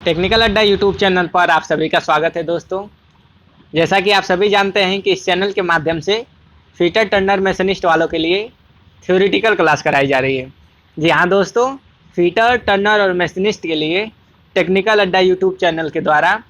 Technical अड्डा YouTube channel पर आप सभी का स्वागत है दोस्तों। जैसा कि आप सभी जानते हैं कि इस चैनल के माध्यम से फिटर टर्नर मैशनिस्ट वालों के लिए थ्योरेटिकल क्लास कराई जा रही है। जी हाँ दोस्तों, फिटर टर्नर और मैशनिस्ट के लिए टेक्निकल अड्डा यूट्यूब चैनल के द्वारा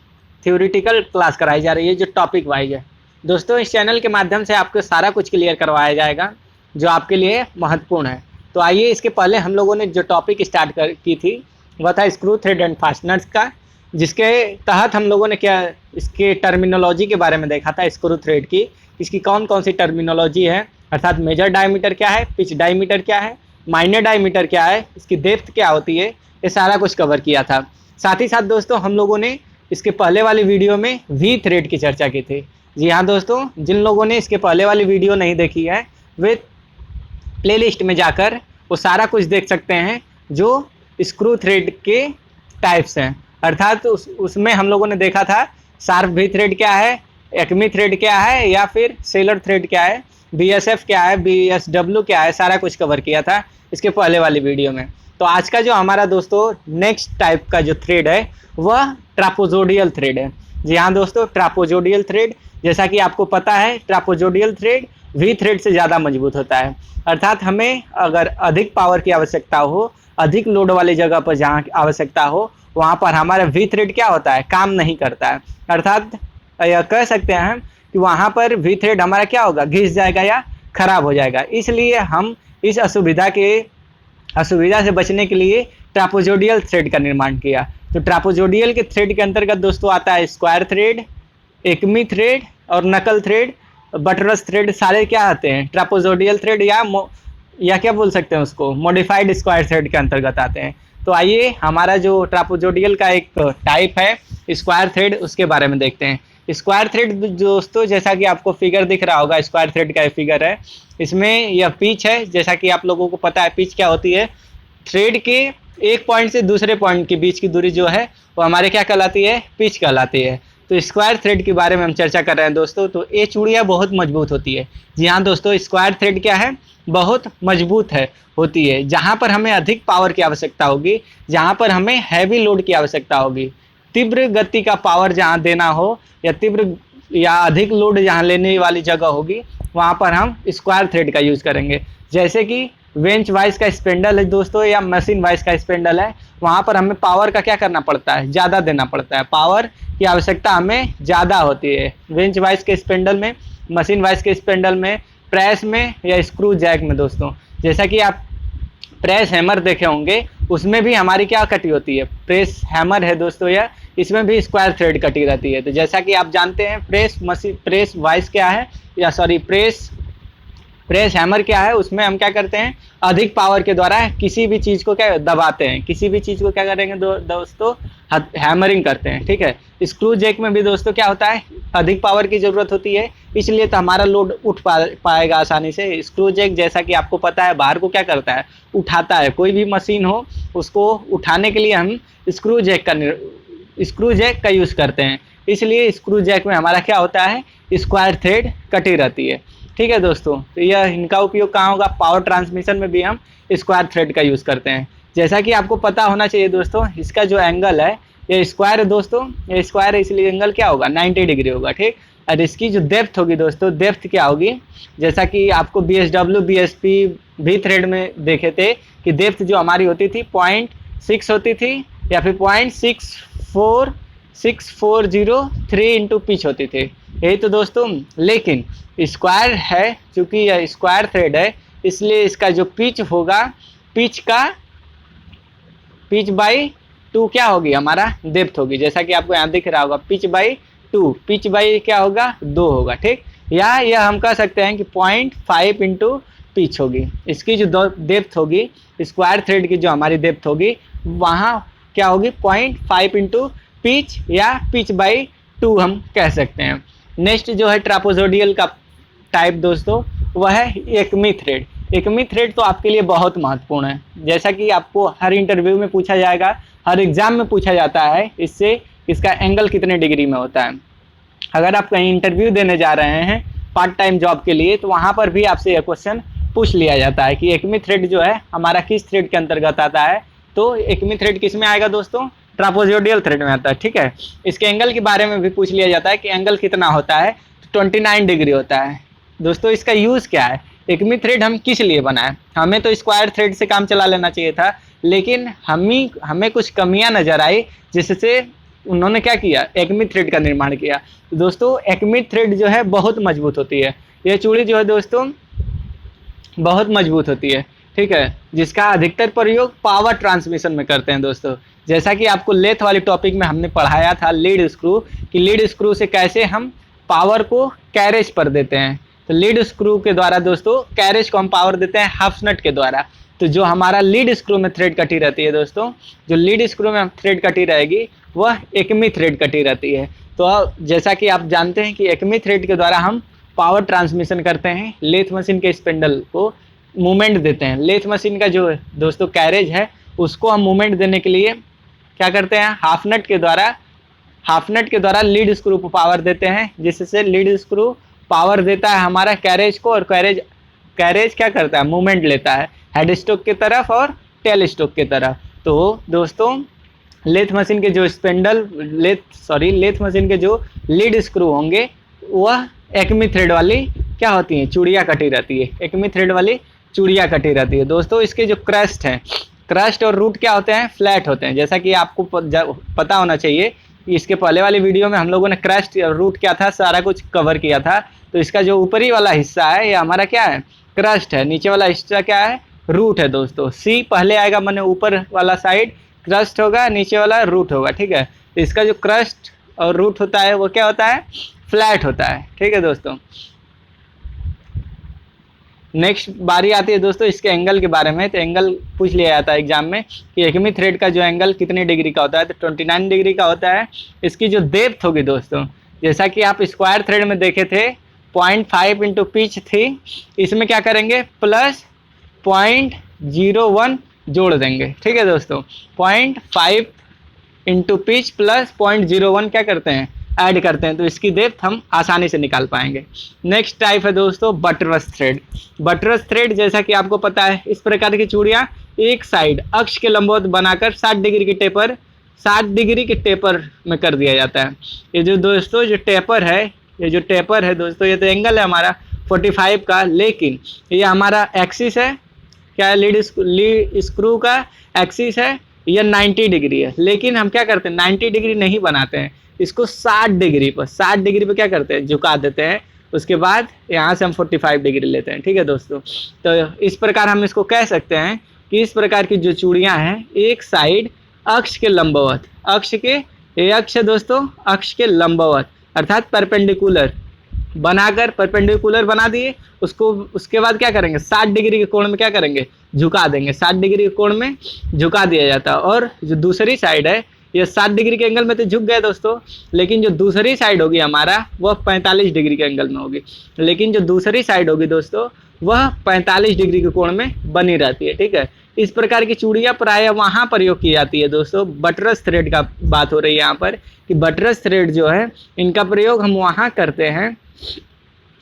थ्योरेटिकल क्लास कराई जा रही है जो टॉपिक वाइज है। दोस्तों इस चैनल के माध्यम से आपको सारा कुछ क्लियर करवाया जाएगा जो आपके लिए महत्वपूर्ण है। तो आइए, इसके पहले हम लोगों ने जो टॉपिक स्टार्ट की थी वह था स्क्रू थ्रेड एंड फास्टनर्स का, जिसके तहत हम लोगों ने क्या इसके टर्मिनोलॉजी के बारे में देखा था। स्क्रू थ्रेड की इसकी कौन कौन सी टर्मिनोलॉजी है, अर्थात मेजर डायमीटर क्या है, पिच डायमीटर क्या है, माइनर डायमीटर क्या है, इसकी डेप्थ क्या होती है, ये सारा कुछ कवर किया था। साथ ही साथ दोस्तों हम लोगों ने इसके पहले वाली वीडियो में वी थ्रेड की चर्चा की थी। जी हाँ दोस्तों, जिन लोगों ने इसके पहले वाली वीडियो नहीं देखी है वे प्लेलिस्ट में जाकर वो सारा कुछ देख सकते हैं जो स्क्रू थ्रेड के टाइप्स हैं। अर्थात उसमें हम लोगों ने देखा था शार्प वी थ्रेड क्या है, एक्मी थ्रेड क्या है, या फिर सेलर थ्रेड क्या है, बीएसएफ क्या है, बीएसडब्ल्यू क्या है, सारा कुछ कवर किया था इसके पहले वाली वीडियो में। तो आज का जो हमारा दोस्तों नेक्स्ट टाइप का जो थ्रेड है वह ट्रापोजोडियल थ्रेड है। जी हाँ दोस्तों, ट्रापोजोडियल थ्रेड, जैसा कि आपको पता है ट्रापोजोडियल थ्रेड वी थ्रेड से ज़्यादा मजबूत होता है। अर्थात हमें अगर अधिक पावर की आवश्यकता हो, अधिक लोड वाली जगह पर जहाँ आवश्यकता हो, वहाँ पर हमारा वी थ्रेड क्या होता है, काम नहीं करता है। अर्थात यह कह सकते हैं कि वहाँ पर वी थ्रेड हमारा क्या होगा, घिस जाएगा या खराब हो जाएगा। इसलिए हम इस असुविधा से बचने के लिए ट्रापोजोडियल थ्रेड का निर्माण किया। तो ट्रापोजोडियल के थ्रेड के अंतर्गत दोस्तों आता है स्क्वायर थ्रेड, एक्मी थ्रेड और नकल थ्रेड, बटरस थ्रेड, सारे क्या आते हैं ट्रापोजोडियल थ्रेड या क्या बोल सकते हैं उसको, मॉडिफाइड स्क्वायर थ्रेड के अंतर्गत आते हैं। तो आइए हमारा जो ट्रापोजोडियल का एक टाइप है स्क्वायर थ्रेड, उसके बारे में देखते हैं। स्क्वायर थ्रेड दोस्तों, जैसा कि आपको फिगर दिख रहा होगा, स्क्वायर थ्रेड का फिगर है। इसमें यह पिच है। जैसा कि आप लोगों को पता है पिच क्या होती है, थ्रेड के एक पॉइंट से दूसरे पॉइंट के बीच की दूरी जो है वो हमारे क्या कहलाती है, पिच कहलाती है। तो स्क्वायर थ्रेड के बारे में हम चर्चा कर रहे हैं दोस्तों। तो ये चूड़ियाँ बहुत मजबूत होती है। जी हाँ दोस्तों, स्क्वायर थ्रेड क्या है, बहुत मजबूत होती है। जहाँ पर हमें अधिक पावर की आवश्यकता होगी, जहाँ पर हमें हैवी लोड की आवश्यकता होगी, तीव्र गति का पावर जहाँ देना हो या अधिक लोड जहाँ लेने वाली जगह होगी, वहाँ पर हम स्क्वायर थ्रेड का यूज़ करेंगे। जैसे कि वेंच वाइज का स्पेंडल है दोस्तों, या मशीन वाइज का स्पेंडल है, वहाँ पर हमें पावर का क्या करना पड़ता है, ज़्यादा देना पड़ता है। पावर की आवश्यकता हमें ज़्यादा होती है वेंच वाइज के स्पेंडल में, मशीन वाइज के स्पेंडल में, प्रेस में या स्क्रू जैक में। दोस्तों जैसा कि आप प्रेस हैमर देखे होंगे, उसमें भी हमारी क्या कटी होती है, प्रेस हैमर है दोस्तों, या इसमें भी स्क्वायर थ्रेड कटी रहती है। तो जैसा कि आप जानते हैं प्रेस वाइज क्या है, या सॉरी प्रेस हैमर क्या है, उसमें हम क्या करते हैं, अधिक पावर के द्वारा किसी भी चीज़ को क्या दबाते हैं, किसी भी चीज़ को क्या करेंगे दोस्तों, हैमरिंग करते हैं। ठीक है, स्क्रू जैक में भी दोस्तों क्या होता है, अधिक पावर की ज़रूरत होती है, इसलिए तो हमारा लोड उठ पाएगा आसानी से। स्क्रू जैक जैसा कि आपको पता है बाहर को क्या करता है, उठाता है। कोई भी मशीन हो उसको उठाने के लिए हम स्क्रू जैक का यूज़ करते हैं। इसलिए स्क्रू जैक में हमारा क्या होता है, स्क्वायर थ्रेड कटी रहती है। ठीक है दोस्तों, तो यह इनका उपयोग कहाँ होगा, पावर ट्रांसमिशन में भी हम स्क्वायर थ्रेड का यूज़ करते हैं। जैसा कि आपको पता होना चाहिए दोस्तों, इसका जो एंगल है ये स्क्वायर है दोस्तों, ये स्क्वायर है, इसलिए एंगल क्या होगा, 90 डिग्री होगा। ठीक, और इसकी जो डेप्थ होगी दोस्तों, डेप्थ क्या होगी, जैसा कि आपको बीएसडब्ल्यू बीएसपी भी थ्रेड में देखे थे कि डेप्थ जो हमारी होती थी 0.6 होती थी, या फिर 0.6403 इंटू पिच होती थी। यही तो दोस्तों, लेकिन स्क्वायर है, चूँकि यह स्क्वायर थ्रेड है, इसलिए इसका जो पिच होगा, पिच बाई 2 क्या होगी, हमारा डेप्थ होगी। जैसा कि आपको यहाँ दिख रहा होगा पिच बाई 2, पिच बाई क्या होगा, 2 होगा। ठीक, या यह हम कह सकते हैं कि 0.5 इंटू पिच होगी। इसकी जो डेप्थ होगी, स्क्वायर थ्रेड की जो हमारी डेप्थ होगी, वहाँ क्या होगी, 0.5 इंटू पिच, या पिच बाई 2 हम कह सकते हैं। नेक्स्ट जो है ट्रापोजोडियल का टाइप दोस्तों, वह है एक्मी थ्रेड। एक्मी थ्रेड तो आपके लिए बहुत महत्वपूर्ण है। जैसा कि आपको हर इंटरव्यू में पूछा जाएगा, हर एग्ज़ाम में पूछा जाता है, इससे इसका एंगल कितने डिग्री में होता है। अगर आप कहीं इंटरव्यू देने जा रहे हैं पार्ट टाइम जॉब के लिए, तो वहाँ पर भी आपसे यह क्वेश्चन पूछ लिया जाता है कि एक्मी थ्रेड जो है हमारा किस थ्रेड के अंतर्गत आता है। तो एक्मी थ्रेड किस में आएगा दोस्तों, ट्रापोजोडियल थ्रेड में आता है, ठीक है। इसके एंगल के बारे में भी पूछ लिया जाता है कि एंगल कितना होता है, तो 29 डिग्री होता है। दोस्तों इसका यूज़ क्या है, एकमी थ्रेड हम किस लिए बनाए, हमें तो स्क्वायर थ्रेड से काम चला लेना चाहिए था, लेकिन हमें कुछ कमियां नजर आई, जिससे उन्होंने क्या किया, एकमी थ्रेड का निर्माण किया। तो दोस्तों एकमी थ्रेड जो है बहुत मजबूत होती है, यह चूड़ी जो है दोस्तों बहुत मजबूत होती है, ठीक है, जिसका अधिकतर प्रयोग पावर ट्रांसमिशन में करते हैं दोस्तों। जैसा कि आपको लेथ वाली टॉपिक में हमने पढ़ाया था लीड स्क्रू, कि लीड स्क्रू से कैसे हम पावर को कैरेज पर देते हैं। तो लीड स्क्रू के द्वारा दोस्तों कैरेज को हम पावर देते हैं हाफ नट के द्वारा। तो जो हमारा लीड स्क्रू में थ्रेड कटी रहती है दोस्तों, जो लीड स्क्रू में थ्रेड कटी रहेगी वह एकमी थ्रेड कटी रहती है। तो जैसा कि आप जानते हैं कि एकमी थ्रेड के द्वारा हम पावर ट्रांसमिशन करते हैं, लेथ मशीन के स्पिंडल को मूवमेंट देते हैं। लेथ मशीन का जो दोस्तों कैरेज है उसको हम मूवमेंट देने के लिए क्या करते हैं, हाफ नट के द्वारा लीड स्क्रू को पावर देते हैं, जिससे लीड स्क्रू पावर देता है हमारा कैरेज को, और कैरेज क्या करता है, मूवमेंट लेता है हेड स्टोक की तरफ और टेल स्टोक की तरफ। तो दोस्तों लेथ मशीन के जो लेथ मशीन के जो लीड स्क्रू होंगे वह एकमी थ्रेड वाली क्या होती हैं, चूड़ियाँ कटी रहती है, एकमी थ्रेड वाली चूड़ियाँ कटी रहती है। दोस्तों इसके जो क्रस्ट हैं, क्रस्ट और रूट क्या होते हैं, फ्लैट होते हैं। जैसा कि आपको पता होना चाहिए कि इसके पहले वाली वीडियो में हम लोगों ने क्रस्ट और रूट क्या था सारा कुछ कवर किया था। तो इसका जो ऊपरी वाला हिस्सा है ये हमारा क्या है, क्रस्ट है, नीचे वाला हिस्सा क्या है, रूट है दोस्तों। सी पहले आएगा, माने ऊपर वाला साइड क्रस्ट होगा, नीचे वाला रूट होगा, ठीक है। तो इसका जो क्रस्ट और रूट होता है वो क्या होता है, फ्लैट होता है, ठीक है दोस्तों। नेक्स्ट बारी आती है दोस्तों इसके एंगल के बारे में। तो एंगल पूछ लिया जाता है एग्जाम में कि एकमी थ्रेड का जो एंगल कितने डिग्री का होता है, तो 29 डिग्री का होता है। इसकी जो डेप्थ होगी दोस्तों, जैसा कि आप स्क्वायर थ्रेड में देखे थे 0.5 इंटू पिच थी, इसमें क्या करेंगे प्लस 0.01 जोड़ देंगे, ठीक है दोस्तों। 0.5 इंटू पिच प्लस 0.01 क्या करते हैं, ऐड करते हैं, तो इसकी डेप्थ हम आसानी से निकाल पाएंगे। नेक्स्ट टाइप है दोस्तों बटरस थ्रेड। बटरस थ्रेड जैसा कि आपको पता है, इस प्रकार की चूड़ियाँ एक साइड अक्ष के लंबवत बनाकर 60 डिग्री के टेपर में कर दिया जाता है। ये जो दोस्तों जो टेपर है दोस्तों, ये तो एंगल है हमारा 45 का, लेकिन ये हमारा एक्सिस है, क्या है, लीड स्क्रू का एक्सिस है, यह 90 डिग्री है। लेकिन हम क्या करते हैं, 90 डिग्री नहीं बनाते हैं, इसको 60 डिग्री पर क्या करते हैं, झुका देते हैं। उसके बाद यहाँ से हम 45 डिग्री लेते हैं, ठीक है दोस्तों। तो इस प्रकार हम इसको कह सकते हैं कि इस प्रकार की जो चूड़ियाँ हैं एक साइड अक्ष के लंबवत, अक्ष के लंबवत अर्थात परपेंडिकुलर बना दिए उसको। उसके बाद क्या करेंगे, 60 डिग्री के कोण में क्या करेंगे, झुका देंगे। 60 डिग्री के कोण में झुका दिया जाता है। और जो दूसरी साइड है, ये 60 डिग्री के एंगल में तो झुक गए दोस्तों, लेकिन जो दूसरी साइड होगी हमारा वह 45 डिग्री के एंगल में होगी। लेकिन जो दूसरी साइड होगी दोस्तों वह 45 डिग्री के कोण में बनी रहती है, ठीक है। इस प्रकार की चूड़ियाँ प्रायः वहाँ प्रयोग की जाती है दोस्तों। बटरस थ्रेड का बात हो रही है यहाँ पर, कि बटरस थ्रेड जो है इनका प्रयोग हम वहाँ करते हैं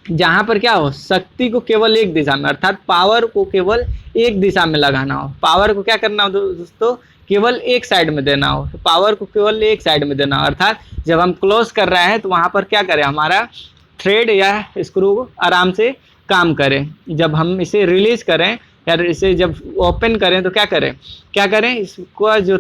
जहाँ पर क्या हो, शक्ति को केवल एक दिशा में अर्थात पावर को केवल एक दिशा में लगाना हो। पावर को क्या करना हो दोस्तों, केवल एक साइड में देना हो। पावर को केवल एक साइड में देना हो, अर्थात जब हम क्लोज कर रहे हैं तो वहाँ पर क्या करें, हमारा थ्रेड या स्क्रू आराम से काम करें। जब हम इसे रिलीज करें या इसे जब ओपन करें तो क्या करें, इसका जो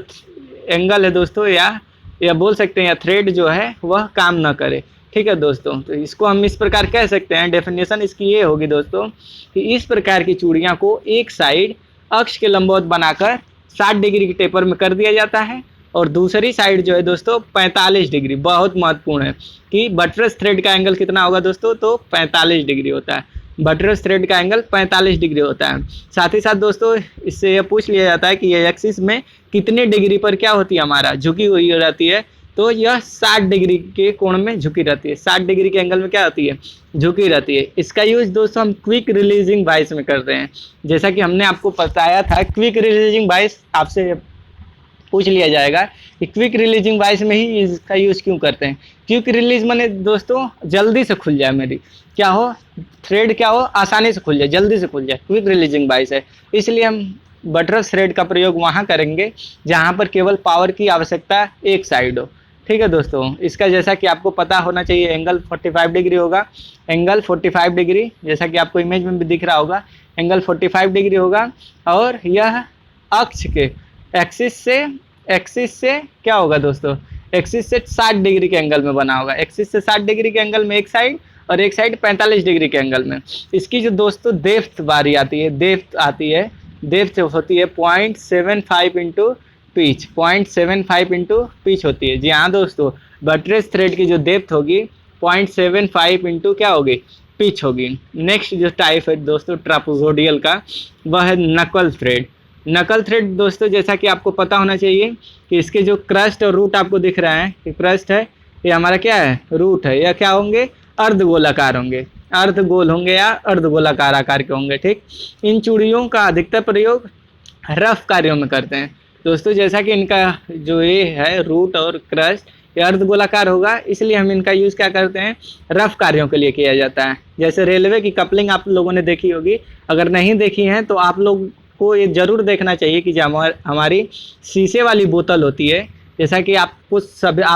एंगल है दोस्तों या बोल सकते हैं या थ्रेड जो है वह काम ना करे, ठीक है दोस्तों। तो इसको हम इस प्रकार कह सकते हैं, डेफिनेशन इसकी ये होगी दोस्तों कि इस प्रकार की चूड़ियाँ को एक साइड अक्ष के लंबवत बनाकर 60 डिग्री के टेपर में कर दिया जाता है, और दूसरी साइड जो है दोस्तों 45 डिग्री। बहुत महत्वपूर्ण है कि बटरस थ्रेड का एंगल कितना होगा दोस्तों, तो 45 डिग्री होता है। बटरस थ्रेड का एंगल 45 डिग्री होता है। साथ ही साथ दोस्तों इससे यह पूछ लिया जाता है कि ये एक्सिस में कितने डिग्री पर क्या होती है, हमारा झुकी हुई रहती है। तो यह 60 डिग्री के कोण में झुकी रहती है, 60 डिग्री के एंगल में क्या होती है, झुकी रहती है। इसका यूज दोस्तों हम क्विक रिलीजिंग वाइस में करते हैं। जैसा कि हमने आपको बताया था, क्विक रिलीजिंग वाइस आपसे पूछ लिया जाएगा कि क्विक रिलीजिंग वाइस में ही इसका यूज़ क्यों करते हैं। क्विक रिलीज माने दोस्तों जल्दी से खुल जाए, मेरी क्या हो, थ्रेड क्या हो, आसानी से खुल जाए, जल्दी से खुल जाए, क्विक रिलीजिंग वाइस है, इसलिए हम बटरस थ्रेड का प्रयोग वहाँ करेंगे जहाँ पर केवल पावर की आवश्यकता एक साइड हो। ठीक है दोस्तों, इसका जैसा कि आपको पता होना चाहिए एंगल 45 डिग्री होगा। एंगल 45 डिग्री जैसा कि आपको इमेज में भी दिख रहा होगा, एंगल 45 डिग्री होगा। और यह अक्ष के एक्सिस से क्या होगा दोस्तों, एक्सिस से 60 डिग्री के एंगल में बना होगा। एक्सिस से 60 डिग्री के एंगल में एक साइड और एक साइड 45 डिग्री के एंगल में। इसकी जो दोस्तों डेप्थ बारी आती है, डेप्थ होती है 0.75 इंटू पिच, 0.75 इंटू पिच होती है। जी हाँ दोस्तों, बटरेस थ्रेड की जो डेप्थ होगी 0.75 इंटू क्या होगी, पिच होगी। नेक्स्ट जो टाइप है दोस्तों ट्रापेजोडियल का, वह है नकल थ्रेड। नकल थ्रेड दोस्तों जैसा कि आपको पता होना चाहिए कि इसके जो क्रस्ट और रूट आपको दिख रहा है कि क्रस्ट है, ये हमारा क्या है, रूट है। यह क्या होंगे, अर्धगोलाकार होंगे, अर्धगोल होंगे या अर्धगोलाकार आकार के होंगे। ठीक, इन चूड़ियों का अधिकतर प्रयोग रफ कार्यों में करते हैं दोस्तों। जैसा कि इनका जो ये है रूट और क्रस्ट ये अर्धगोलाकार होगा, इसलिए हम इनका यूज़ क्या करते हैं, रफ कार्यों के लिए किया जाता है। जैसे रेलवे की कपलिंग आप लोगों ने देखी होगी, अगर नहीं देखी है तो आप लोग को ये ज़रूर देखना चाहिए कि जो हमारी शीशे वाली बोतल होती है, जैसा कि आप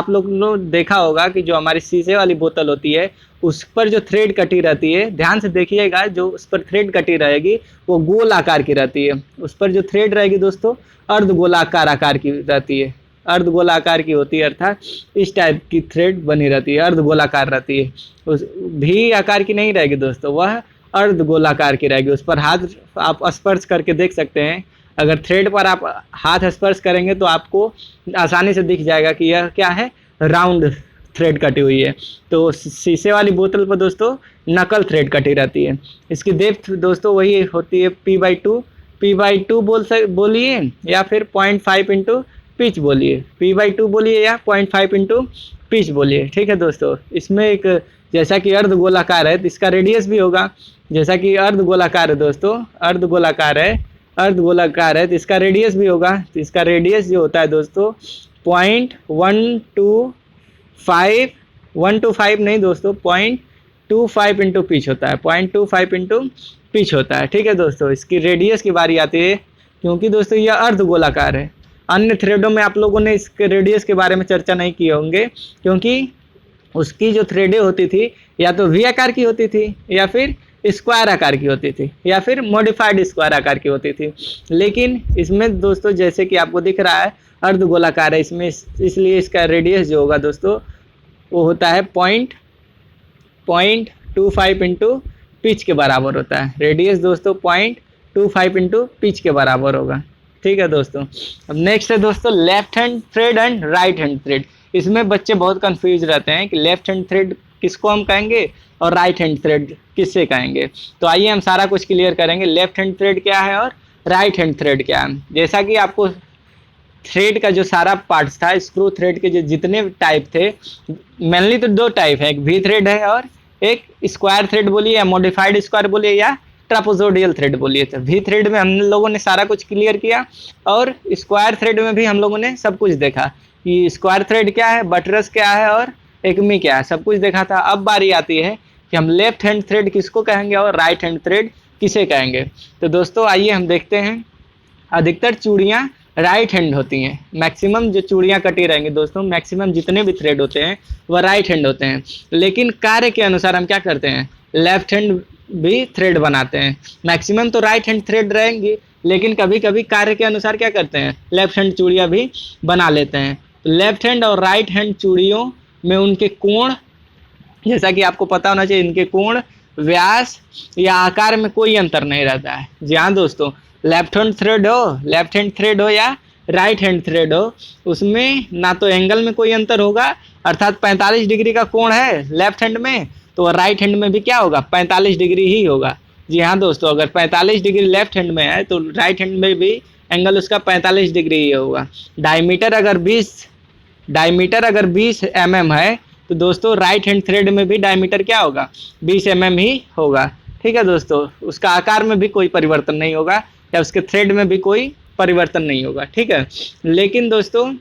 लोग ने देखा होगा कि जो हमारी शीशे वाली बोतल होती है उस पर जो थ्रेड कटी रहती है, ध्यान से देखिएगा, जो उस पर थ्रेड कटी रहेगी वो गोल आकार की रहती है। उस पर जो थ्रेड रहेगी दोस्तों अर्धगोलाकार आकार की रहती है, अर्धगोलाकार की होती है, अर्थात इस टाइप की थ्रेड बनी रहती है, अर्धगोलाकार रहती है। उस भी आकार की नहीं रहेगी दोस्तों, वह अर्धगोलाकार की रहेगी। उस पर हाथ आप स्पर्श करके देख सकते हैं। अगर थ्रेड पर आप हाथ स्पर्श करेंगे तो आपको आसानी से दिख जाएगा कि यह क्या है, राउंड थ्रेड कटी हुई है। तो शीशे वाली बोतल पर दोस्तों नकल थ्रेड कटी रहती है। इसकी डेप्थ दोस्तों वही होती है P/2 बोलिए या फिर 0.5 इंटू पिच बोलिए, P/2 बोलिए या 0.5 इंटू पिच बोलिए। ठीक है दोस्तों, इसमें एक जैसा कि अर्धगोलाकार है तो इसका रेडियस भी होगा। जैसा कि अर्धगोलाकार है दोस्तों, अर्धगोलाकार है तो इसका रेडियस भी होगा। तो इसका रेडियस जो होता है दोस्तों 0.125 नहीं दोस्तों, 0.25 इंटू पिच होता है, 0.25 इंटू पिच होता है। ठीक है दोस्तों, इसकी रेडियस की बारी आती है क्योंकि दोस्तों यह अर्धगोलाकार है। अन्य थ्रेडों में आप लोगों ने इसके रेडियस के बारे में चर्चा नहीं किए होंगे, क्योंकि उसकी जो थ्रेडें होती थी या तो वी आकार की होती थी या फिर स्क्वायर आकार की होती थी या फिर मॉडिफाइड स्क्वायर आकार की होती थी। लेकिन इसमें दोस्तों जैसे कि आपको दिख रहा है अर्धगोलाकार है इसमें, इसलिए इसका रेडियस जो होगा दोस्तों वो होता है 0.25 इंटू पिच के बराबर होता है। रेडियस दोस्तों 0.25 इंटू पिच के बराबर होगा। ठीक है दोस्तों, अब नेक्स्ट है दोस्तों left hand thread and right hand thread. इसमें बच्चे बहुत कंफ्यूज रहते हैं कि लेफ्ट हैंड थ्रेड किसको हम कहेंगे और राइट हैंड थ्रेड किससे कहेंगे। तो आइए हम सारा कुछ क्लियर करेंगे, लेफ्ट हैंड थ्रेड क्या है और राइट हैंड थ्रेड क्या है। जैसा कि आपको थ्रेड का जो सारा पार्ट्स था, स्क्रू थ्रेड के जो जितने टाइप थे, मेनली तो दो टाइप है, एक वी थ्रेड है और एक स्क्वायर थ्रेड बोलिए या मॉडिफाइड स्क्वायर बोलिए या ट्रापेजोडियल थ्रेड बोलिए। तो वी थ्रेड में हम लोगों ने सारा कुछ क्लियर किया और स्क्वायर थ्रेड में भी हम लोगों ने सब कुछ देखा कि स्क्वायर थ्रेड क्या है, बटरस क्या है और एकमी क्या है, सब कुछ देखा था। अब बारी आती है कि हम लेफ्ट हैंड थ्रेड किसको कहेंगे और राइट हैंड थ्रेड किसे कहेंगे। तो दोस्तों आइए हम देखते हैं, अधिकतर चूड़ियाँ राइट हैंड होती हैं। मैक्सिमम जो चूड़ियाँ कटी रहेंगी दोस्तों, मैक्सिमम जितने भी थ्रेड होते हैं वह राइट हैंड होते हैं। लेकिन कार्य के अनुसार हम क्या करते हैं, लेफ्ट हैंड भी थ्रेड बनाते हैं। मैक्सिमम तो राइट हैंड थ्रेड रहेंगी, लेकिन कभी कभी कार्य के अनुसार क्या करते हैं, लेफ्ट हैंड चूड़ियाँ भी बना लेते हैं। लेफ्ट हैंड और राइट हैंड चूड़ियों में उनके कोण, जैसा कि आपको पता होना चाहिए, इनके कोण, व्यास या आकार में कोई अंतर नहीं रहता है। जी हाँ दोस्तों, लेफ्ट हैंड थ्रेड हो या राइट हैंड थ्रेड हो, उसमें ना तो एंगल में कोई अंतर होगा, अर्थात 45 डिग्री का कोण है लेफ्ट हैंड में तो राइट हैंड में भी क्या होगा, 45 डिग्री ही होगा। जी हाँ दोस्तों, अगर 45 डिग्री लेफ्ट हैंड में है तो राइट हैंड में भी एंगल उसका 45 डिग्री ही होगा। डायमीटर अगर 20 mm है तो दोस्तों राइट हैंड थ्रेड में भी डायमीटर क्या होगा, 20 mm ही होगा। ठीक है दोस्तों, उसका आकार में भी कोई परिवर्तन नहीं होगा या उसके थ्रेड में भी कोई परिवर्तन नहीं होगा। ठीक है, लेकिन दोस्तों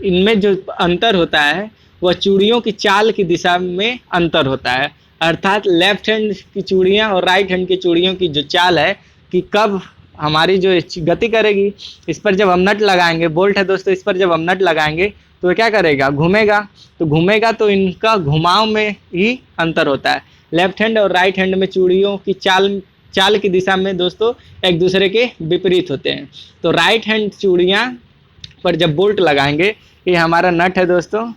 इनमें जो अंतर होता है वह चूड़ियों की चाल की दिशा में अंतर होता है। अर्थात लेफ्ट हैंड की चूड़ियाँ और राइट हैंड की चूड़ियों की जो चाल है कि कब हमारी जो गति करेगी। इस पर जब हम नट लगाएंगे, बोल्ट है दोस्तों, इस पर जब हम नट लगाएंगे तो क्या करेगा, घूमेगा। तो घूमेगा तो इनका घुमाव में ही अंतर होता है। लेफ्ट हैंड और राइट हैंड में चूड़ियों की चाल चाल की दिशा में दोस्तों एक दूसरे के विपरीत होते हैं। तो राइट हैंड चूड़ियाँ पर जब बोल्ट लगाएंगे, ये हमारा नट है दोस्तों,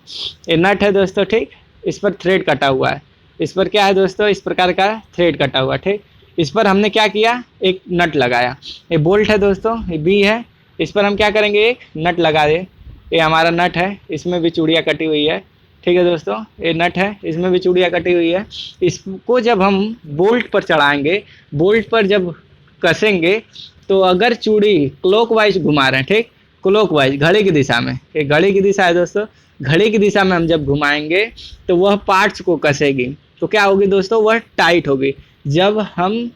ये नट है दोस्तों, ठीक। इस पर थ्रेड कटा हुआ है, इस पर क्या है दोस्तों, इस प्रकार का थ्रेड कटा हुआ, ठीक। इस पर हमने क्या किया, एक नट लगाया। ये बोल्ट है दोस्तों, ये बी है, इस पर हम क्या करेंगे, एक नट लगा दे। ये हमारा नट है, इसमें भी चूड़ियाँ कटी हुई है, ठीक है दोस्तों। ये नट है, इसमें भी चूड़ियाँ कटी हुई है। इसको जब हम बोल्ट पर चढ़ाएंगे, बोल्ट पर जब कसेंगे, तो अगर चूड़ी क्लॉकवाइज घुमा रहे हैं, ठीक, क्लॉकवाइज घड़ी की दिशा में, ये घड़ी की दिशा है दोस्तों, घड़ी की दिशा में हम जब घुमाएंगे तो वह पार्ट्स को कसेगी। तो क्या होगी दोस्तों, वह टाइट होगी। जब हम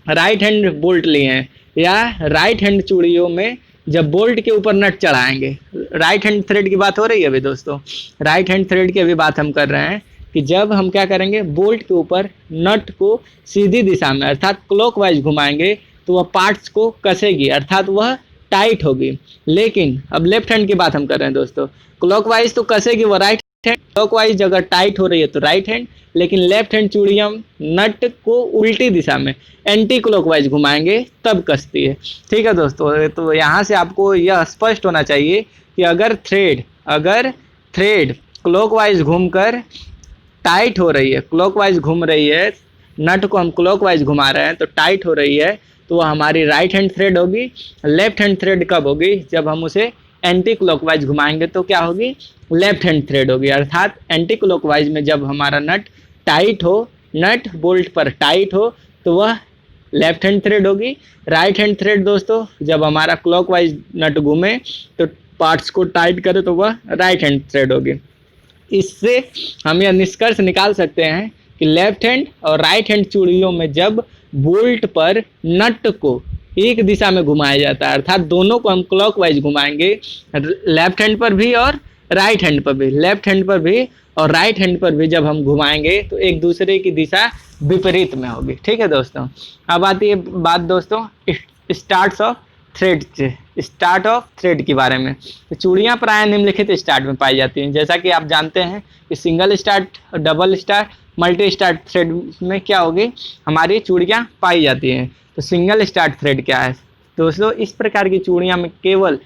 राइट हैंड बोल्ट लिए हैं या राइट हैंड चूड़ियों में जब बोल्ट के ऊपर नट चढ़ाएंगे, राइट हैंड थ्रेड की बात हो रही है अभी दोस्तों, राइट हैंड थ्रेड की अभी बात हम कर रहे हैं कि जब हम क्या करेंगे, बोल्ट के ऊपर नट को सीधी दिशा में अर्थात क्लॉकवाइज घुमाएंगे तो वह पार्ट्स को कसेगी अर्थात वह टाइट होगी। लेकिन अब लेफ्ट हैंड की बात हम कर रहे हैं दोस्तों, क्लॉकवाइज तो कसेगी वो राइट हैंड, क्लॉकवाइज अगर टाइट हो रही है तो राइट हैंड, लेकिन लेफ्ट हैंड चूड़ी हम नट को उल्टी दिशा में एंटी क्लॉकवाइज घुमाएंगे तब कसती है, ठीक है दोस्तों। तो यहाँ से आपको यह स्पष्ट होना चाहिए कि अगर थ्रेड क्लॉकवाइज घूमकर टाइट हो रही है, क्लॉकवाइज घूम रही है, नट को हम क्लॉकवाइज घुमा रहे हैं तो टाइट हो रही है, तो वह हमारी राइट हैंड थ्रेड होगी। लेफ्ट हैंड थ्रेड कब होगी, जब हम उसे एंटी क्लॉकवाइज घुमाएंगे तो क्या होगी, लेफ्ट हैंड थ्रेड होगी। अर्थात एंटी क्लॉकवाइज में जब हमारा नट टाइट हो, नट बोल्ट पर टाइट हो, तो वह लेफ्ट हैंड थ्रेड होगी। राइट हैंड थ्रेड दोस्तों जब हमारा क्लॉकवाइज नट घूमे तो पार्ट्स को टाइट करे तो वह राइट हैंड थ्रेड होगी। इससे हम यह निष्कर्ष निकाल सकते हैं कि लेफ्ट हैंड और राइट हैंड चूड़ियों में जब बोल्ट पर नट को एक दिशा में घुमाया जाता है अर्थात दोनों को हम क्लॉकवाइज घुमाएंगे, लेफ्ट हैंड पर भी और राइट हैंड पर भी, लेफ्ट हैंड पर भी और राइट हैंड पर भी जब हम घुमाएंगे तो एक दूसरे की दिशा विपरीत में होगी, ठीक है दोस्तों। अब आती है बात दोस्तों स्टार्ट ऑफ थ्रेड के बारे में। तो चूड़ियाँ प्रायः निम्नलिखित स्टार्ट में पाई जाती हैं। जैसा कि आप जानते हैं कि single start, double start, multi start thread में क्या होगी, हमारी चूड़ियाँ पाई जाती हैं। तो सिंगल स्टार्ट थ्रेड क्या है दोस्तों, इस प्रकार की चूड़ियाँ में केवल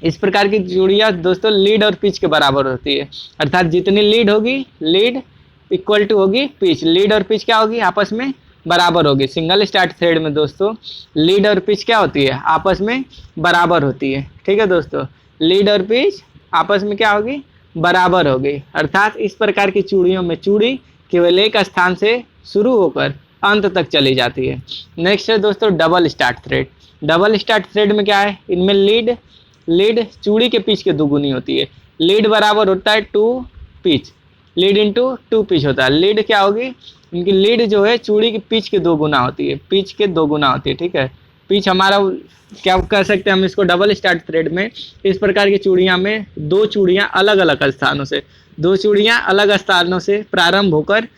इस प्रकार की चूड़ियाँ दोस्तों लीड और पिच के बराबर होती है। अर्थात जितनी लीड होगी, लीड इक्वल टू होगी पिच, लीड और पिच क्या होगी, आपस में बराबर होगी। सिंगल स्टार्ट थ्रेड में दोस्तों लीड और पिच क्या होती है, आपस में बराबर होती है, ठीक है दोस्तों। लीड और पिच आपस में क्या होगी, बराबर होगी। अर्थात इस प्रकार की चूड़ियों में चूड़ी केवल एक स्थान से शुरू होकर अंत तक चली जाती है। नेक्स्ट है दोस्तों double start thread. Double start thread में क्या है, इनमें लीड चूड़ी के पिच के दोगुनी होती है। लीड बराबर होता है to pitch, lead into to pitch होता है। लीड क्या होगी, इनकी लीड जो है चूड़ी की पिच के दो गुना होती है, पिच के दो गुना होती है, ठीक है। पिच हमारा क्या कह सकते हैं हम इसको, डबल स्टार्ट थ्रेड में इस प्रकार की चूड़ियाँ में दो चूड़ियाँ अलग अलग स्थानों से प्रारंभ होकर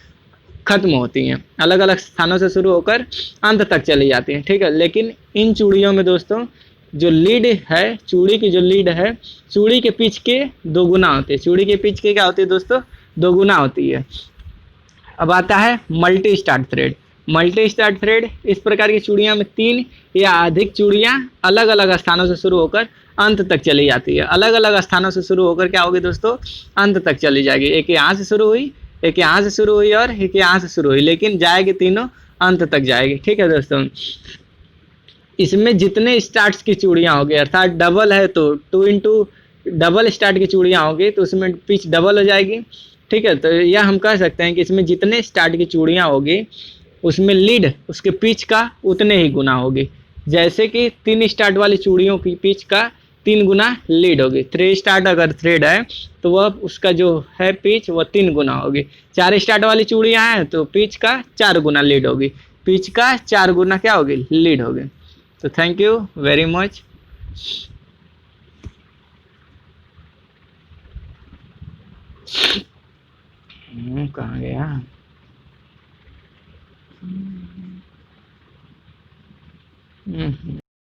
खत्म होती हैं, अलग अलग स्थानों से शुरू होकर अंत तक चली जाती हैं, ठीक है। लेकिन इन चूड़ियों में दोस्तों जो लीड है, चूड़ी की जो लीड है, चूड़ी के पिच के दो गुना होती है। चूड़ी के पिच के क्या होती है दोस्तों, दो गुना होती है। अब आता है multi start thread. Multi start thread इस प्रकार की चूड़ियाँ में तीन या अधिक चूड़ियाँ अलग अलग स्थानों से शुरू होकर अंत तक चली जाती है। अलग अलग स्थानों से शुरू होकर क्या होगी दोस्तों, अंत तक चली जाएगी। एक यहाँ से शुरू हुई, एक यहाँ से शुरू हुई और एक यहाँ से शुरू हुई, लेकिन जाएगी तीनों अंत तक जाएगी, ठीक है दोस्तों। इसमें जितने स्टार्ट्स की चूड़ियाँ होगी, अर्थात डबल है तो टू इंटू डबल स्टार्ट की चूड़ियाँ होगी तो उसमें पिच डबल हो जाएगी, ठीक है। तो यह हम कह सकते हैं कि इसमें जितने स्टार्ट की चूड़ियाँ होगी उसमें लीड उसके पिच का उतने ही गुना होगी। जैसे कि 3 स्टार्ट वाली चूड़ियों की पिच का 3 गुना लीड होगी। 3 स्टार्ट अगर थ्रेड है तो वह उसका जो है पिच वह 3 गुना होगी। 4 स्टार्ट वाली चूड़ियाँ हैं तो पिच का 4 गुना लीड होगी, पिच का 4 गुना क्या होगी, लीड होगी। तो थैंक यू वेरी मच। कहाँ गया। हम्म।